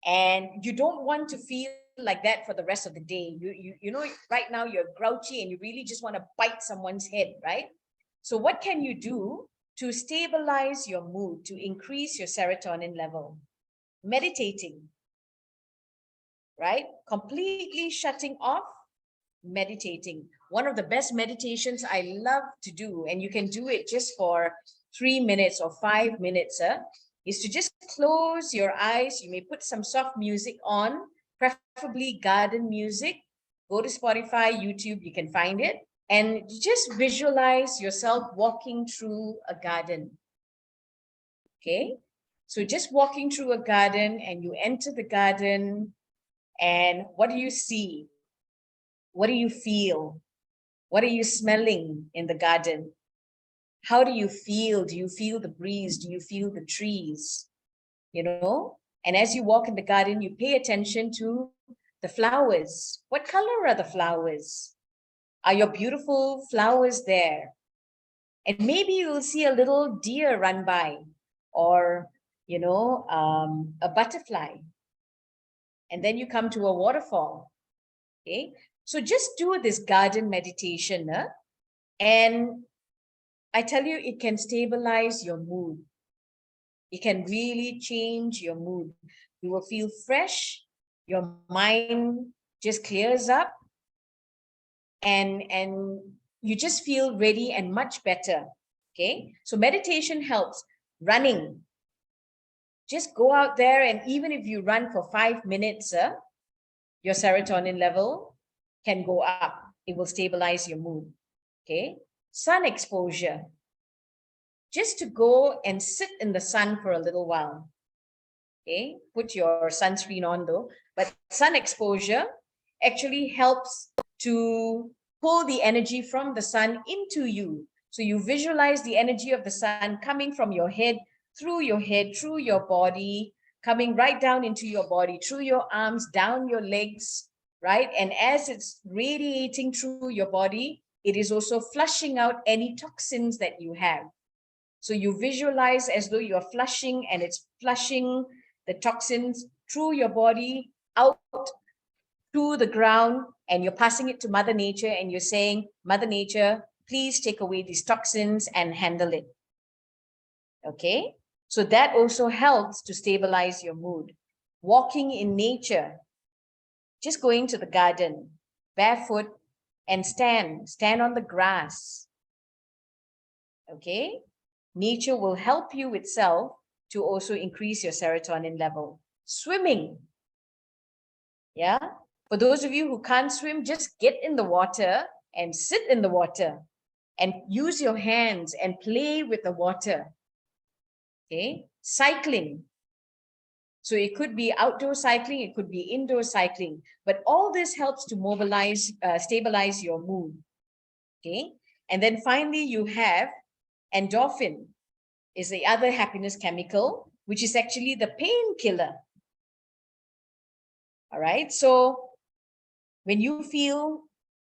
Speaker 1: and you don't want to feel like that for the rest of the day. You know, right now you're grouchy and you really just want to bite someone's head, right? So what can you do to stabilize your mood, to increase your serotonin level? Meditating, right? Completely shutting off, meditating. One of the best meditations I love to do, and you can do it just for 3 minutes or 5 minutes, is to just close your eyes. You may put some soft music on, preferably garden music. Go to Spotify, YouTube, you can find it. And just visualize yourself walking through a garden. Okay? So just walking through a garden, and you enter the garden, and what do you see? What do you feel? What are you smelling in the garden? How do you feel? Do you feel the breeze? Do you feel the trees? You know? And as you walk in the garden, you pay attention to the flowers. What color are the flowers? Are your beautiful flowers there? And maybe you will see a little deer run by, or, a butterfly. And then you come to a waterfall. Okay. So just do this garden meditation. And I tell you, it can stabilize your mood. It can really change your mood. You will feel fresh. Your mind just clears up, and you just feel ready and much better. Okay. So meditation helps. Running. Just go out there, and even if you run for 5 minutes, your serotonin level can go up. It will stabilize your mood. Okay. Sun exposure. Just to go and sit in the sun for a little while. Okay. Put your sunscreen on though. But sun exposure actually helps to pull the energy from the sun into you. So you visualize the energy of the sun coming from your head, through your body, coming right down into your body, through your arms, down your legs, right? And as it's radiating through your body, it is also flushing out any toxins that you have. So you visualize as though you're flushing, and it's flushing the toxins through your body out to the ground, and you're passing it to Mother Nature, and you're saying, Mother Nature, please take away these toxins and handle it. Okay. So that also helps to stabilize your mood. Walking in nature, just going to the garden, barefoot, and stand on the grass. Okay. Nature will help you itself to also increase your serotonin level. Swimming. Yeah. For those of you who can't swim, just get in the water and sit in the water and use your hands and play with the water. Okay. Cycling. So it could be outdoor cycling, it could be indoor cycling, but all this helps to mobilize, stabilize your mood. Okay. And then finally, you have endorphin, is the other happiness chemical, which is actually the painkiller. All right. So when you feel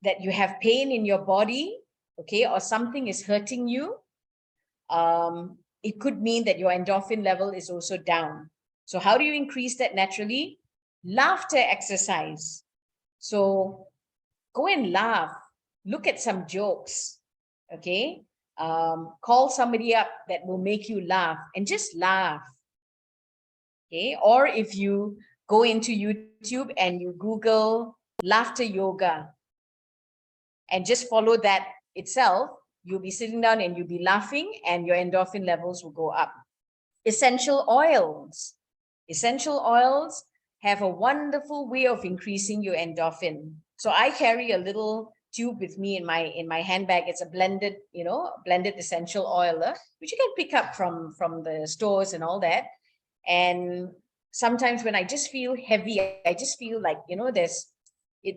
Speaker 1: that you have pain in your body, okay, or something is hurting you, it could mean that your endorphin level is also down. So how do you increase that naturally? Laughter exercise. So go and laugh, look at some jokes, okay? Call somebody up that will make you laugh, and just laugh, okay? Or if you go into YouTube and you Google laughter yoga and just follow that itself, you'll be sitting down and you'll be laughing, and your endorphin levels will go up. Essential oils. Essential oils have a wonderful way of increasing your endorphin. So I carry a little tube with me in my handbag. It's a blended, blended essential oil, which you can pick up from the stores and all that. And sometimes when I just feel heavy, I just feel like,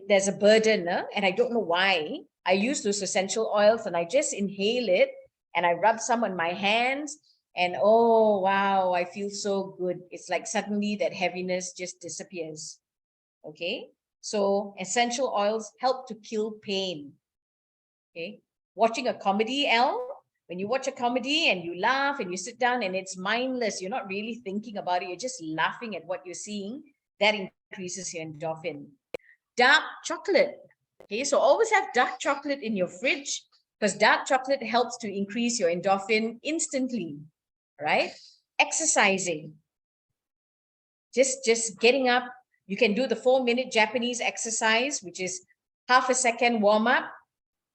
Speaker 1: there's a burden, and I don't know why. I use those essential oils and I just inhale it, and I rub some on my hands, and oh, wow, I feel so good. It's like suddenly that heaviness just disappears. Okay. So essential oils help to kill pain. Okay. Watching a comedy, when you watch a comedy and you laugh and you sit down and it's mindless, you're not really thinking about it, you're just laughing at what you're seeing, that increases your endorphin. Dark chocolate. Okay, so always have dark chocolate in your fridge, because dark chocolate helps to increase your endorphin instantly, right? Exercising. Just getting up. You can do the 4-minute Japanese exercise, which is half a second warm up,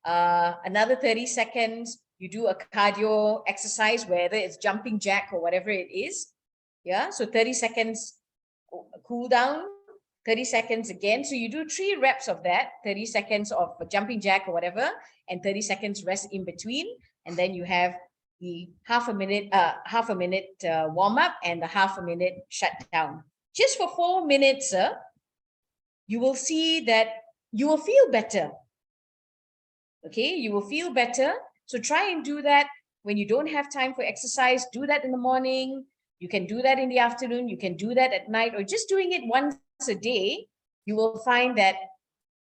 Speaker 1: another 30 seconds, you do a cardio exercise, whether it's jumping jack or whatever it is. Yeah, so 30 seconds cool down, 30 seconds again. So you do 3 reps of that, 30 seconds of jumping jack or whatever, and 30 seconds rest in between. And then you have the half a minute warm up and the half a minute shutdown. Just for 4 minutes, you will see that you will feel better. Okay, you will feel better. So try and do that when you don't have time for exercise. Do that in the morning. You can do that in the afternoon. You can do that at night, or just doing it once a day. You will find that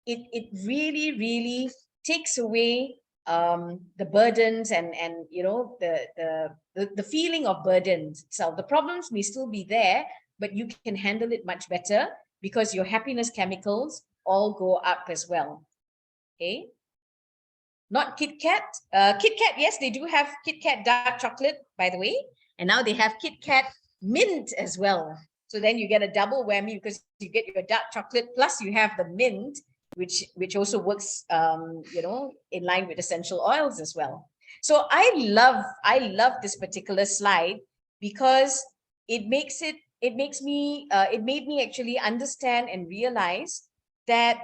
Speaker 1: it really, really takes away the burdens and you know the feeling of burdens itself. The problems may still be there, but you can handle it much better because your happiness chemicals all go up as well. Okay. Not Kit Kat. Kit Kat, yes, they do have Kit Kat dark chocolate, by the way. And now they have Kit Kat mint as well. So then you get a double whammy because you get your dark chocolate plus you have the mint, which also works, you know, in line with essential oils as well. So I love this particular slide because it made me actually understand and realize that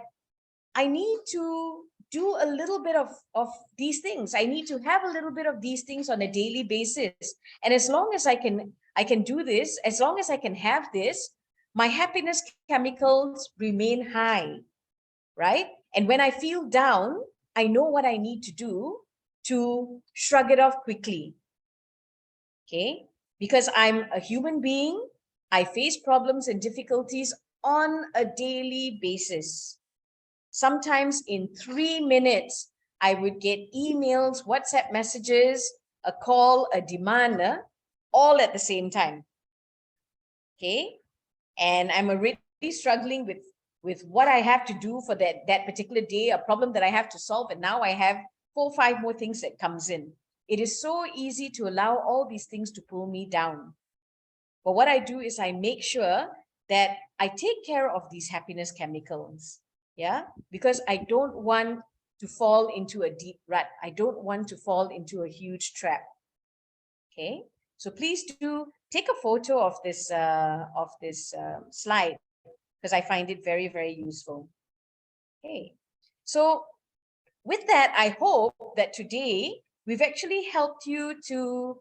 Speaker 1: I need to do a little bit of these things. I need to have a little bit of these things on a daily basis. And as long as I can do this, as long as I can have this, my happiness chemicals remain high, right? And when I feel down, I know what I need to do to shrug it off quickly. Okay? Because I'm a human being, I face problems and difficulties on a daily basis. Sometimes in 3 minutes, I would get emails, WhatsApp messages, a call, a demand, all at the same time. Okay. And I'm already struggling with what I have to do for that particular day, a problem that I have to solve. And now I have 4 or 5 more things that comes in. It is so easy to allow all these things to pull me down. But what I do is I make sure that I take care of these happiness chemicals. Yeah, because I don't want to fall into a deep rut. I don't want to fall into a huge trap. Okay, so please do take a photo of this slide because I find it very, very useful. Okay, so with that, I hope that today we've actually helped you to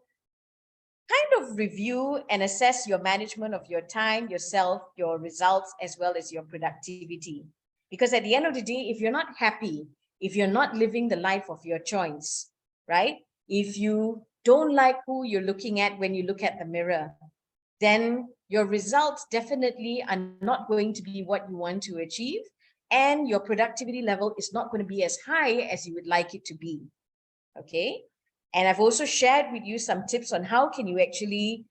Speaker 1: kind of review and assess your management of your time, yourself, your results, as well as your productivity. Because at the end of the day, if you're not happy, if you're not living the life of your choice, right? If you don't like who you're looking at when you look at the mirror, then your results definitely are not going to be what you want to achieve. And your productivity level is not going to be as high as you would like it to be. Okay. And I've also shared with you some tips on how can you actually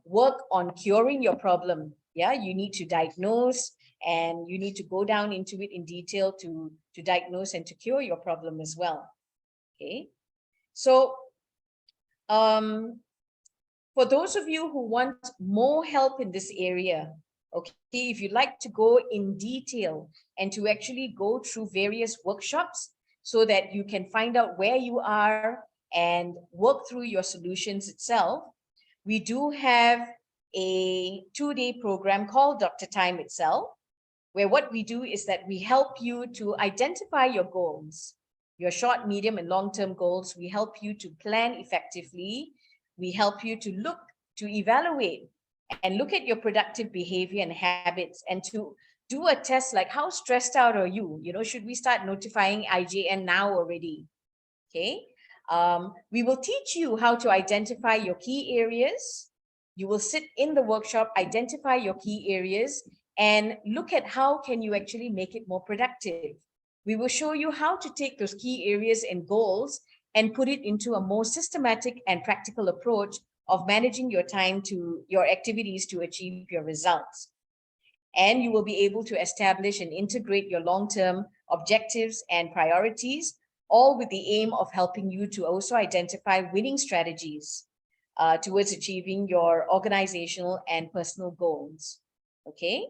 Speaker 1: work on curing your problem. Yeah, you need to diagnose and you need to go down into it in detail to diagnose and to cure your problem as well. Okay, so for those of you who want more help in this area, okay, if you'd like to go in detail and to actually go through various workshops so that you can find out where you are and work through your solutions itself, we do have a 2-day program called Dr. Time itself, where what we do is that we help you to identify your goals, your short, medium, and long-term goals. We help you to plan effectively. We help you to look, to evaluate, and look at your productive behavior and habits, and to do a test like how stressed out are you? You know, should we start notifying IJN now already? Okay. We will teach you how to identify your key areas. You will sit in the workshop, identify your key areas, and look at how can you actually make it more productive. We will show you how to take those key areas and goals and put it into a more systematic and practical approach of managing your time to your activities to achieve your results. And you will be able to establish and integrate your long-term objectives and priorities, all with the aim of helping you to also identify winning strategies towards achieving your organizational and personal goals. Okay.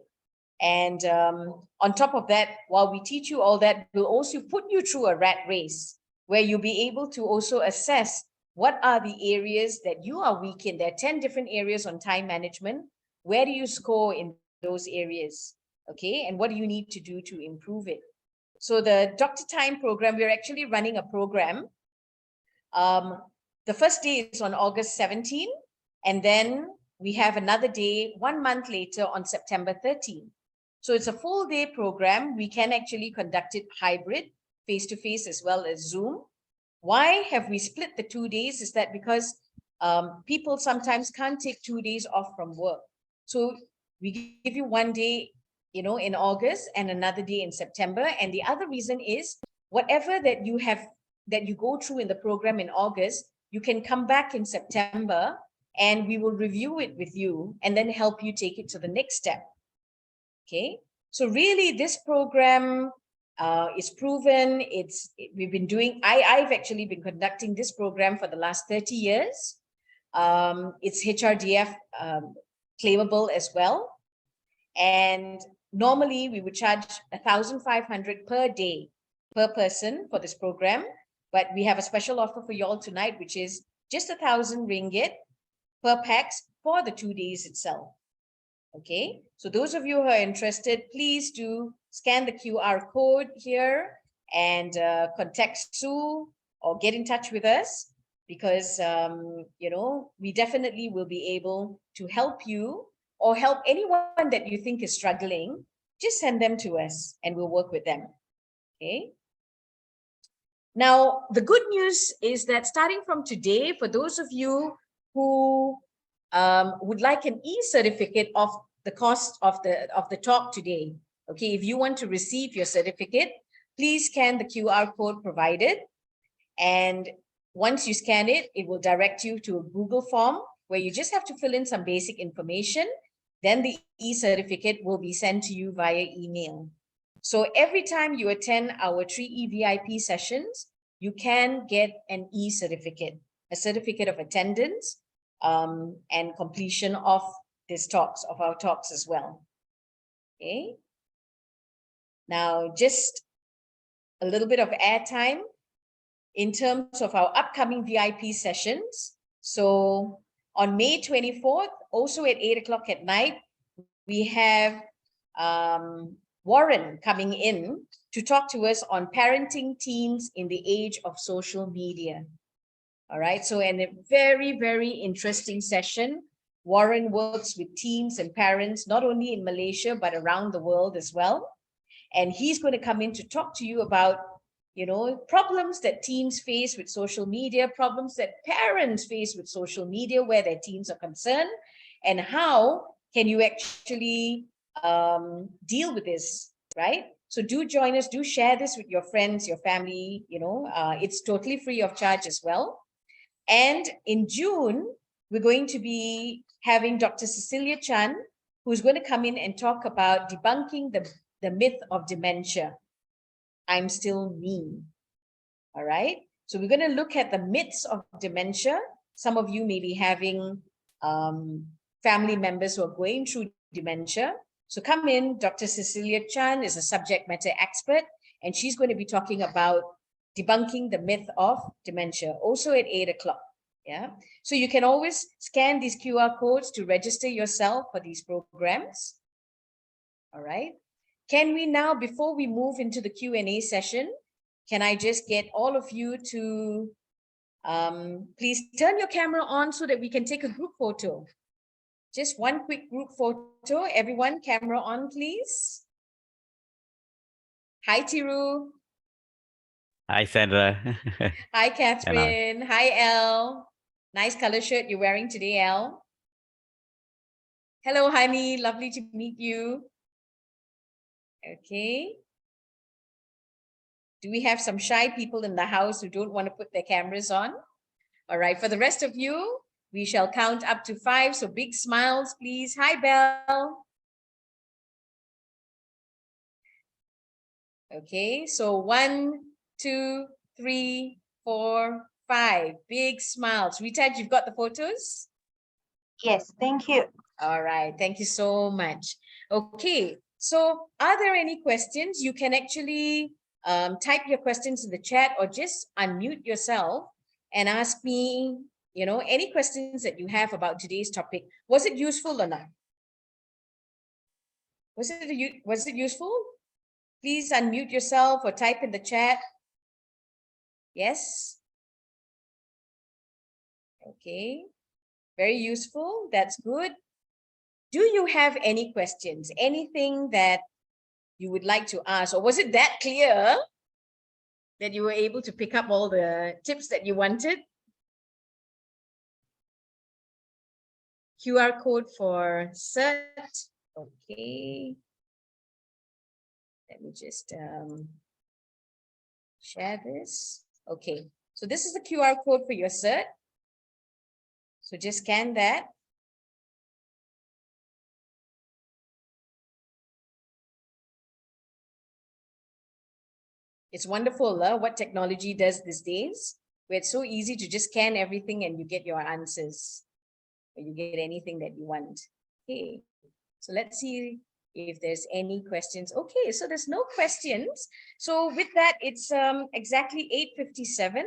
Speaker 1: And on top of that, while we teach you all that, we'll also put you through a rat race where you'll be able to also assess what are the areas that you are weak in. There are 10 different areas on time management. Where do you score in those areas? Okay, and what do you need to do to improve it? So the Dr. Time program, we're actually running a program. The first day is on August 17, and then we have another day 1 month later on September 13. So it's a full day program. We can actually conduct it hybrid, face-to-face as well as Zoom. Why have we split the 2 days? Is that because people sometimes can't take 2 days off from work. So we give you 1 day, you know, in August and another day in September. And the other reason is whatever that you have that you go through in the program in August, you can come back in September and we will review it with you and then help you take it to the next step. Okay, so really this program is proven. We've been doing, I've actually been conducting this program for the last 30 years. It's HRDF claimable as well. And normally we would charge 1,500 per day per person for this program, but we have a special offer for you all tonight, which is just 1,000 ringgit per pax for the 2 days itself. Okay, so those of you who are interested, please do scan the QR code here and contact Sue or get in touch with us, because you know, we definitely will be able to help you or help anyone that you think is struggling. Just send them to us and we'll work with them. Okay. Now, the good news is that starting from today, for those of you who would like an e-certificate of the cost of the talk today, okay, if you want to receive your certificate, please scan the QR code provided. And once you scan it, it will direct you to a Google form where you just have to fill in some basic information. Then the e-certificate will be sent to you via email. So every time you attend our 3E VIP sessions, you can get an e-certificate, a certificate of attendance and completion of our talks as well. Okay. Now, just a little bit of airtime in terms of our upcoming VIP sessions. So on May 24th, also at 8 o'clock at night, we have Warren coming in to talk to us on parenting teens in the age of social media. All right, so in a very, very interesting session. Warren works with teens and parents, not only in Malaysia, but around the world as well. And he's going to come in to talk to you about, you know, problems that teens face with social media, problems that parents face with social media where their teens are concerned, and how can you actually deal with this, right? So do join us, do share this with your friends, your family, you know, it's totally free of charge as well. And in June, we're going to be having Dr. Cecilia Chan, who's going to come in and talk about debunking the myth of dementia. I'm still me. All right. So we're going to look at the myths of dementia. Some of you may be having family members who are going through dementia. So come in. Dr. Cecilia Chan is a subject matter expert, and she's going to be talking about debunking the myth of dementia, also at 8 o'clock. Yeah. So you can always scan these QR codes to register yourself for these programs. All right. Can we now, before we move into the Q&A session, can I just get all of you to please turn your camera on so that we can take a group photo. Just one quick group photo. Everyone, camera on, please. Hi, Tiru.
Speaker 4: Hi, Sandra.
Speaker 1: Hi, Catherine. Hi, Elle. Nice color shirt you're wearing today, Elle. Hello, honey. Lovely to meet you. Okay. Do we have some shy people in the house who don't want to put their cameras on? All right. For the rest of you, we shall count up to 5. So big smiles, please. Hi, Belle. Okay. So 1, 2, 3, 4, 5. Big smiles. Rita, you've got the photos?
Speaker 2: Yes, thank you.
Speaker 1: All right. Thank you so much. Okay. So are there any questions? You can actually type your questions in the chat or just unmute yourself and ask me, you know, any questions that you have about today's topic. Was it useful or not? Was it useful? Please unmute yourself or type in the chat. Yes. Okay. Very useful. That's good. Do you have any questions? Anything that you would like to ask? Or was it that clear that you were able to pick up all the tips that you wanted? QR code for cert. Okay. Let me just share this. Okay, so this is the QR code for your cert. So just scan that. It's wonderful what technology does these days, where it's so easy to just scan everything and you get your answers, or you get anything that you want. Okay, so let's see if there's any questions. Okay, so there's no questions. So with that, it's exactly 8:57,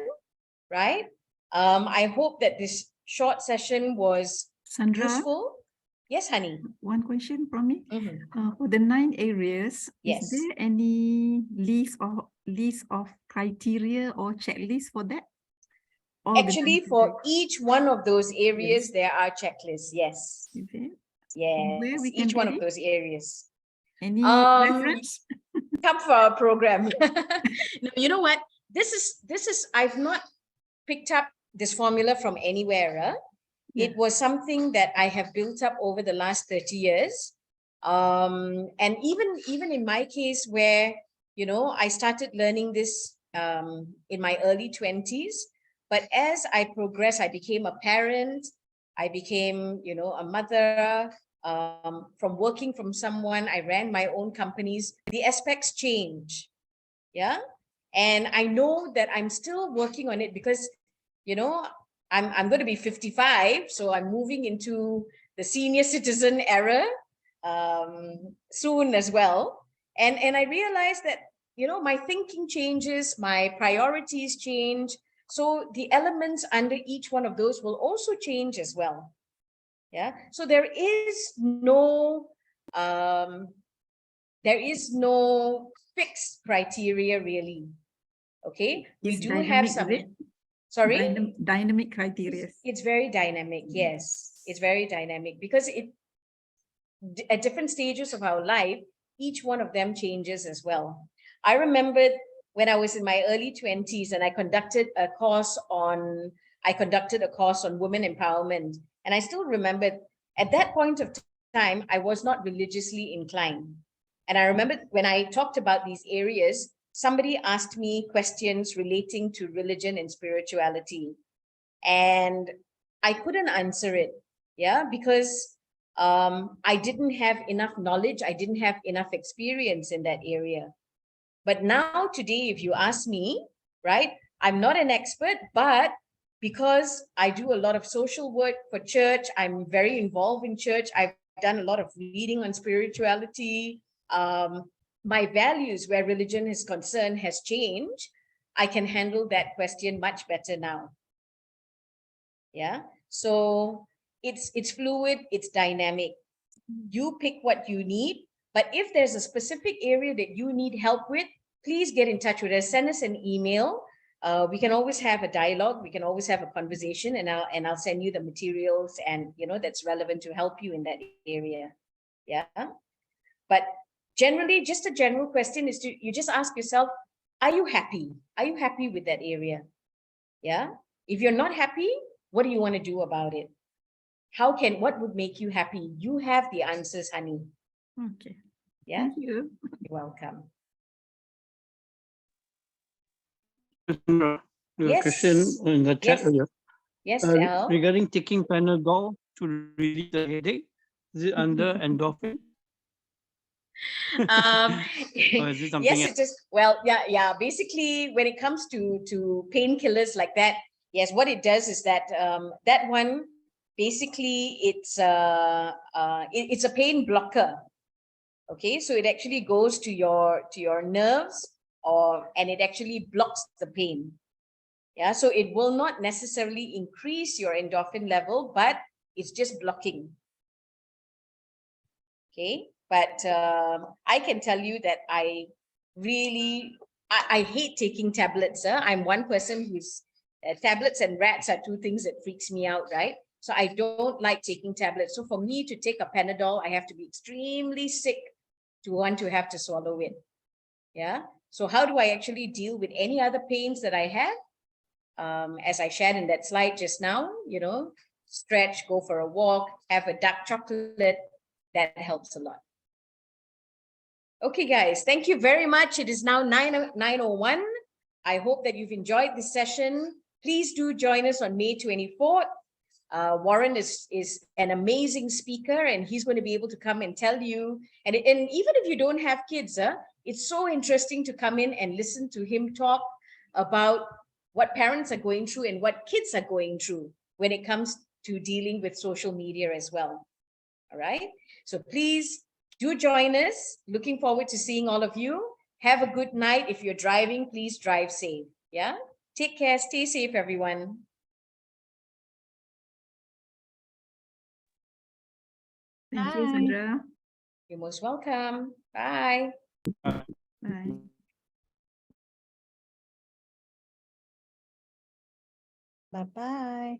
Speaker 1: right? I hope that this short session was
Speaker 5: Sandra,
Speaker 1: useful. Yes, honey.
Speaker 5: one question from me.
Speaker 1: Mhm.
Speaker 5: For the 9 areas,
Speaker 1: Yes.
Speaker 5: is there any list of criteria or checklist for that? All the
Speaker 1: Actually,
Speaker 5: 9
Speaker 1: for
Speaker 5: areas,
Speaker 1: each one of those areas, there are checklists. Yes.
Speaker 5: is it?
Speaker 1: Yes.
Speaker 5: Where we can
Speaker 1: Each one
Speaker 5: get
Speaker 1: of
Speaker 5: it?
Speaker 1: those areas.
Speaker 5: Any
Speaker 1: Um,
Speaker 5: reference?
Speaker 1: Come for our program. No, you know what? This is I've not picked up this formula from anywhere. It
Speaker 5: Yeah.
Speaker 1: was something that I have built up over the last 30 years. And even in my case, where I started learning this in my early 20s, but as I progressed, I became a parent, I became a mother. From working from someone, I ran my own companies. The aspects change, yeah. And I know that I'm still working on it because I'm going to be 55, so I'm moving into the senior citizen era soon as well. And I realized that my thinking changes, my priorities change, so the elements under each one of those will also change as well. Yeah, so there is no fixed criteria really. Okay, we
Speaker 5: It's
Speaker 1: do have
Speaker 5: dynamic, is
Speaker 1: some.
Speaker 5: it?
Speaker 1: Sorry.
Speaker 5: Dynamic criteria.
Speaker 1: It's very dynamic. Yes, it's very dynamic because at different stages of our life, each one of them changes as well. I remembered when I was in my early 20s and I conducted a course on women empowerment. And I still remember at that point of time, I was not religiously inclined. And I remember when I talked about these areas, somebody asked me questions relating to religion and spirituality. And I couldn't answer it, yeah, because I didn't have enough knowledge, I didn't have enough experience in that area. But now today, if you ask me, right, I'm not an expert, but because I do a lot of social work for church, I'm very involved in church, I've done a lot of reading on spirituality, my values where religion is concerned has changed. I can handle that question much better now. Yeah, so it's fluid, it's dynamic. You pick what you need, but if there's a specific area that you need help with, please get in touch with us, send us an email. We can always have a dialogue, we can always have a conversation, and I'll send you the materials and that's relevant to help you in that area. Yeah, but generally, just a general question is you just ask yourself, are you happy with that area? Yeah, if you're not happy, what do you want to do about it? What would make you happy? You have the answers, honey.
Speaker 5: Okay.
Speaker 1: Yeah.
Speaker 5: Thank you.
Speaker 1: You're welcome.
Speaker 6: The
Speaker 1: Yes.
Speaker 6: question in the chat
Speaker 1: Yes.
Speaker 6: earlier.
Speaker 1: Yes, Al.
Speaker 6: Regarding taking Panadol to relieve the headache, is it under endorphin? Or is it something
Speaker 1: Yes,
Speaker 6: else?
Speaker 1: it is. Well, yeah. Basically, when it comes to painkillers like that, yes, what it does is that that one basically it's a pain blocker. Okay, so it actually goes to your nerves, and it actually blocks the pain. Yeah, so it will not necessarily increase your endorphin level, but it's just blocking. Okay, but I can tell you that I hate taking tablets. I'm one person who's tablets and rats are two things that freaks me out, right? So I don't like taking tablets. So for me to take a Panadol, I have to be extremely sick to want to have to swallow it. Yeah. So how do I actually deal with any other pains that I have? As I shared in that slide just now, stretch, go for a walk, have a dark chocolate. That helps a lot. Okay, guys, thank you very much. It is now 9:01. I hope that you've enjoyed this session. Please do join us on May 24th. Warren is an amazing speaker, and he's going to be able to come and tell you. And even if you don't have kids, it's so interesting to come in and listen to him talk about what parents are going through and what kids are going through when it comes to dealing with social media as well. All right. So please do join us. Looking forward to seeing all of you. Have a good night. If you're driving, please drive safe. Yeah. Take care. Stay safe, everyone.
Speaker 5: Thank you,
Speaker 2: Bye.
Speaker 5: Sandra.
Speaker 1: You're most welcome. Bye.
Speaker 5: Bye.
Speaker 2: Bye-bye.